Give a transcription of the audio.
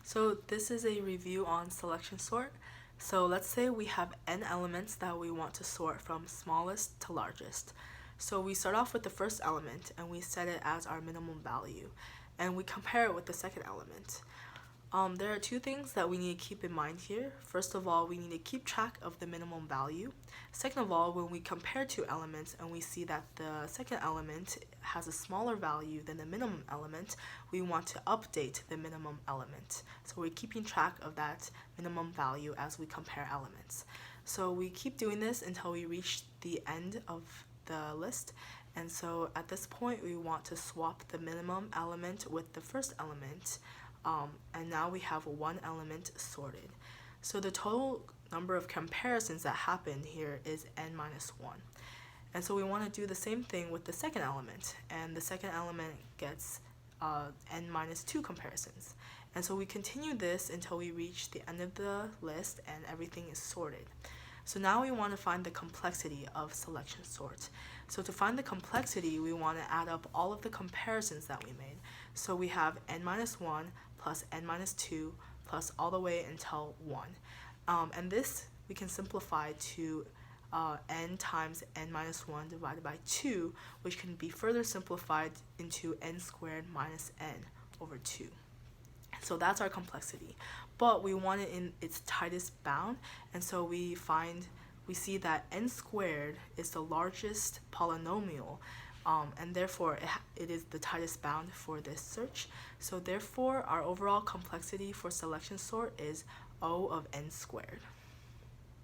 So this is a review on selection sort. So let's say we have n elements that we want to sort from smallest to largest. So we start off with the first element and we set it as our minimum value, and we compare it with the second element. There are two things that we need to keep in mind here. First of all, we need to keep track of the minimum value. Second of all, when we compare two elements and we see that the second element has a smaller value than the minimum element, we want to update the minimum element. So we're keeping track of that minimum value as we compare elements. So we keep doing this until we reach the end of the list. And so at this point, we want to swap the minimum element with the first element. And now we have one element sorted. So the total number of comparisons that happen here is n minus 1. And so we want to do the same thing with the second element, and the second element gets n minus 2 comparisons. And so we continue this until we reach the end of the list and everything is sorted. So now we want to find the complexity of selection sort. So to find the complexity, we want to add up all of the comparisons that we made. So we have n minus 1 plus n minus 2 plus all the way until 1. And this we can simplify to n times n minus 1 divided by 2, which can be further simplified into n squared minus n over 2. So that's our complexity, but we want it in its tightest bound, and so we see that n squared is the largest polynomial, and therefore it is the tightest bound for this search. So therefore our overall complexity for selection sort is O of n squared.